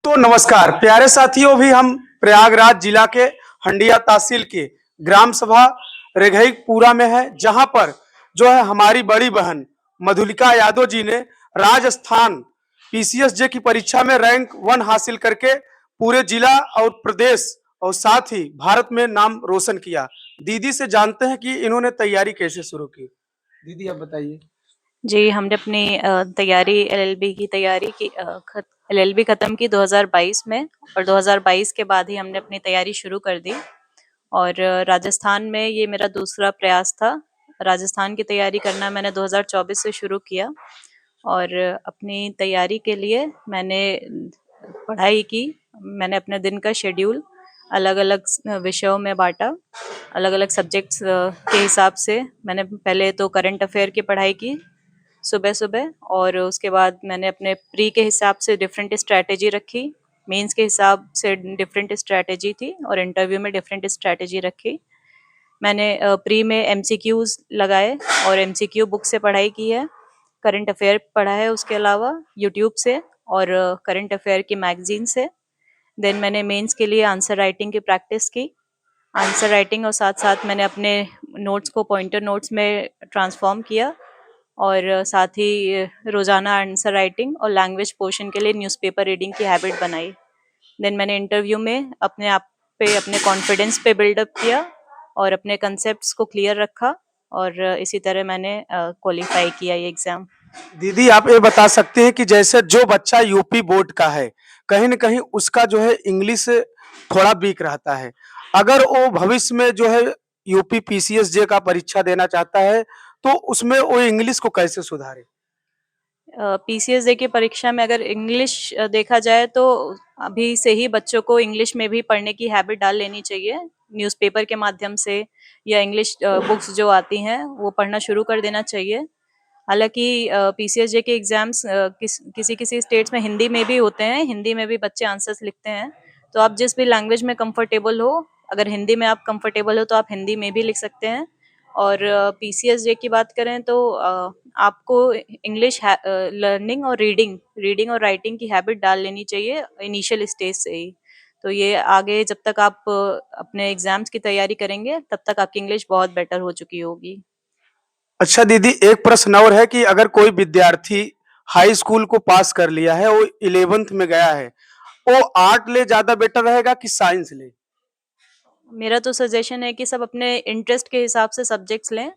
तो नमस्कार प्यारे साथियों, भी हम प्रयागराज जिला के हंडिया तहसील के ग्राम सभा रेघईपुरा में है, जहां पर जो है हमारी बड़ी बहन मधुलिका यादव जी ने राजस्थान पीसीएसजे की परीक्षा में रैंक 1 हासिल करके पूरे जिला और प्रदेश और साथ ही भारत में नाम रोशन किया। दीदी से जानते हैं कि इन्होंने तैयारी कैसे शुरू की। दीदी आप बताइए। जी, हमने अपनी तैयारी एलएलबी की तैयारी की एलएलबी ख़त्म की 2022 में और 2022 के बाद ही हमने अपनी तैयारी शुरू कर दी और राजस्थान में ये मेरा दूसरा प्रयास था। राजस्थान की तैयारी करना मैंने 2024 से शुरू किया और अपनी तैयारी के लिए मैंने पढ़ाई की। मैंने अपने दिन का शेड्यूल अलग-अलग विषयों में बाँटा, अलग-अलग सब्जेक्ट्स के हिसाब से। मैंने पहले तो करंट अफ़ेयर की पढ़ाई की सुबह-सुबह और उसके बाद मैंने अपने प्री के हिसाब से डिफरेंट स्ट्रैटेजी रखी, मेंस के हिसाब से डिफरेंट स्ट्रैटेजी थी और इंटरव्यू में डिफरेंट स्ट्रैटेजी रखी। मैंने प्री में एमसीक्यूज़ लगाए और एमसीक्यू बुक से पढ़ाई की है, करंट अफ़ेयर पढ़ा है उसके अलावा यूट्यूब से और करंट अफ़ेयर की मैगज़ीन से। देन मैंने मेंस के लिए आंसर राइटिंग की प्रैक्टिस की। आंसर राइटिंग और साथ-साथ मैंने अपने नोट्स को पॉइंटर नोट्स में ट्रांसफ़ॉर्म किया और साथ ही रोज़ाना आंसर राइटिंग और लैंग्वेज पोर्शन के लिए न्यूज़पेपर रीडिंग की हैबिट बनाई। देन मैंने इंटरव्यू में अपने आप पे अपने कॉन्फिडेंस पे बिल्डअप किया और अपने कंसेप्ट्स को क्लियर रखा और इसी तरह मैंने क्वालीफाई किया ये एग्ज़ाम। दीदी आप ये बता सकते हैं कि जैसे जो बच्चा यूपी बोर्ड का है, कहीं न कहीं उसका जो है इंग्लिश थोड़ा वीक रहता है। अगर वो भविष्य में जो है यूपी पीसीएसजे का परीक्षा देना चाहता है, तो उसमें वो इंग्लिश को कैसे सुधारे? पीसीएसजे की परीक्षा में अगर इंग्लिश देखा जाए तो अभी से ही बच्चों को इंग्लिश में भी पढ़ने की हैबिट डाल लेनी चाहिए। न्यूज़पेपर के माध्यम से या इंग्लिश बुक्स जो आती हैं, वो पढ़ना शुरू कर देना चाहिए। हालाँकि पीसीएसजे के एग्ज़ाम्स किसी-किसी स्टेट्स में हिंदी में भी होते हैं, हिंदी में भी बच्चे आंसर्स लिखते हैं। तो आप जिस भी लैंग्वेज में कंफर्टेबल हो, अगर हिंदी में आप कंफर्टेबल हो तो आप हिंदी में भी लिख सकते हैं। और पीसीएसजे की बात करें तो आपको इंग्लिश लर्निंग और रीडिंग और राइटिंग की हैबिट डाल लेनी चाहिए इनिशियल स्टेज से ही। तो ये आगे जब तक आप अपने एग्ज़ाम्स की तैयारी करेंगे, तब तक आपकी इंग्लिश बहुत बेटर हो चुकी होगी। अच्छा दीदी, एक प्रश्न और है कि अगर कोई विद्यार्थी हाई स्कूल को पास कर लिया है, वो 11th में गया है, वो आर्ट ले ज़्यादा बेटर रहेगा कि साइंस ले? मेरा तो सजेशन है कि सब अपने इंटरेस्ट के हिसाब से सब्जेक्ट्स लें।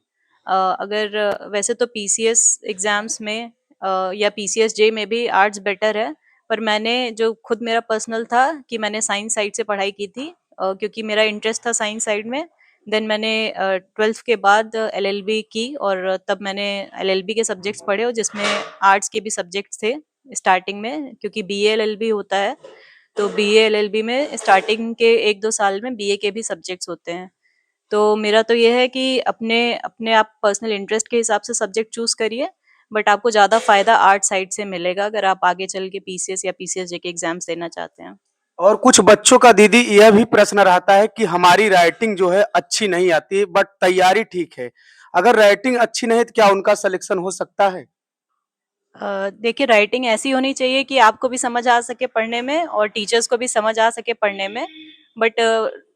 अगर वैसे तो पीसीएस एग्ज़ाम्स में या पीसीएसजे में भी आर्ट्स बेटर है, पर मैंने जो खुद मेरा पर्सनल था कि मैंने साइंस साइड से पढ़ाई की थी क्योंकि मेरा इंटरेस्ट था साइंस साइड में। देन मैंने 12th के बाद एलएलबी की और तब मैंने एलएलबी के सब्जेक्ट्स पढ़े और जिसमें आर्ट्स के भी सब्जेक्ट्स थे स्टार्टिंग में क्योंकि बीए एलएलबी होता है। तो बीए एलएलबी में स्टार्टिंग के 1-2 साल में बीए के भी सब्जेक्ट्स होते हैं। तो मेरा तो ये है कि अपने अपने आप पर्सनल इंटरेस्ट के हिसाब से सब्जेक्ट चूज़ करिए, बट आपको ज़्यादा फ़ायदा आर्ट साइड से मिलेगा अगर आप आगे चल के पीसीएस या पीसीएसजे के एग्ज़ाम्स देना चाहते हैं। और कुछ बच्चों का दीदी यह भी प्रश्न रहता है कि हमारी राइटिंग जो है अच्छी नहीं आती, बट तैयारी ठीक है। अगर राइटिंग अच्छी नहीं है तो क्या उनका सिलेक्शन हो सकता है? देखिए राइटिंग ऐसी होनी चाहिए कि आपको भी समझ आ सके पढ़ने में और टीचर्स को भी समझ आ सके पढ़ने में। बट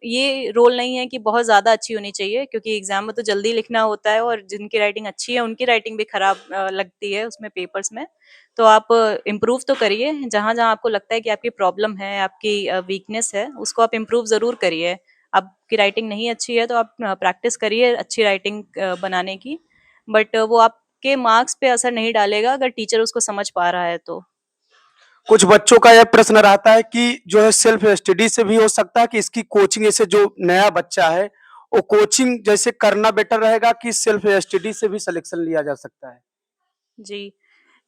ये रोल नहीं है कि बहुत ज़्यादा अच्छी होनी चाहिए क्योंकि एग्ज़ाम में तो जल्दी लिखना होता है और जिनकी राइटिंग अच्छी है उनकी राइटिंग भी खराब लगती है उसमें पेपर्स में। तो आप इम्प्रूव तो करिए, जहाँ-जहाँ आपको लगता है कि आपकी प्रॉब्लम है, आपकी वीकनेस है, उसको आप इम्प्रूव ज़रूर करिए। आपकी राइटिंग नहीं अच्छी है तो आप प्रैक्टिस करिए अच्छी राइटिंग बनाने की। बट वो आपके मार्क्स पे असर नहीं डालेगा अगर टीचर उसको समझ पा रहा है तो। कुछ बच्चों का यह प्रश्न रहता है कि जो है सेल्फ स्टडी से भी हो सकता है कि इसकी कोचिंग, जैसे जो नया बच्चा है, वो कोचिंग जैसे करना बेटर रहेगा कि सेल्फ स्टडी से भी सिलेक्शन लिया जा सकता है? जी।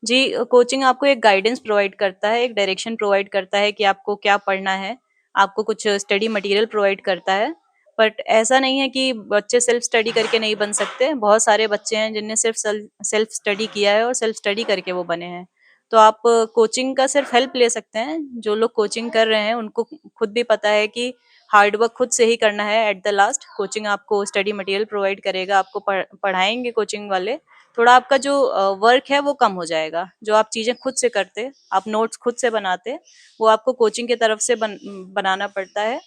जी, कोचिंग आपको एक गाइडेंस प्रोवाइड करता है, एक डायरेक्शन प्रोवाइड करता है कि आपको क्या पढ़ना है, आपको कुछ स्टडी मटेरियल प्रोवाइड करता है। बट ऐसा नहीं है कि बच्चे सेल्फ स्टडी करके नहीं बन सकते, बहुत सारे बच्चे हैं जिनने सिर्फ सेल्फ स्टडी किया है और सेल्फ स्टडी करके वो बने हैं। तो आप कोचिंग का सिर्फ हेल्प ले सकते हैं, जो लोग कोचिंग कर रहे हैं उनको खुद भी पता है कि हार्ड वर्क खुद से ही करना है एट द लास्ट। कोचिंग आपको स्टडी मटेरियल प्रोवाइड करेगा, आपको पढ़ाएँगे कोचिंग वाले, थोड़ा आपका जो वर्क है वो कम हो जाएगा। जो आप चीजें खुद से करते, आप नोट्स खुद से बनाते, वो आपको कोचिंग की तरफ से बनाना पड़ता है।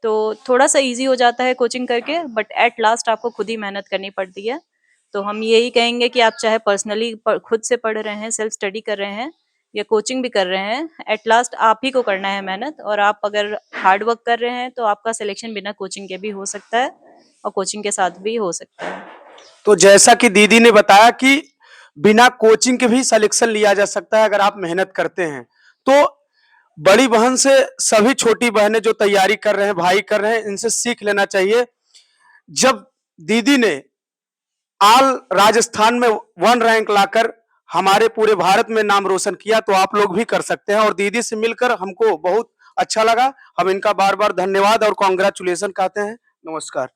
तो थोड़ा सा इजी हो जाता है कोचिंग करके, बट एट लास्ट आपको खुद ही मेहनत करनी पड़ती है। तो हम यही कहेंगे कि आप चाहे पर्सनली खुद से पढ़ रहे हैं, सेल्फ स्टडी कर रहे हैं या कोचिंग भी कर रहे हैं, एट लास्ट आप ही को करना है मेहनत। और आप अगर हार्ड वर्क कर रहे हैं तो आपका सिलेक्शन बिना कोचिंग के भी हो सकता है और कोचिंग के साथ भी हो सकता है। तो जैसा कि दीदी ने बताया कि बिना कोचिंग के भी सिलेक्शन लिया जा सकता है अगर आप मेहनत करते हैं। तो बड़ी बहन से सभी छोटी बहनें जो तैयारी कर रहे हैं, भाई कर रहे हैं, इनसे सीख लेना चाहिए। जब दीदी ने ऑल राजस्थान में 1 रैंक लाकर हमारे पूरे भारत में नाम रोशन किया, तो आप लोग भी कर सकते हैं। और दीदी से मिलकर हमको बहुत अच्छा लगा। हम इनका बार बार धन्यवाद और कॉन्ग्रेचुलेशन कहते हैं। नमस्कार।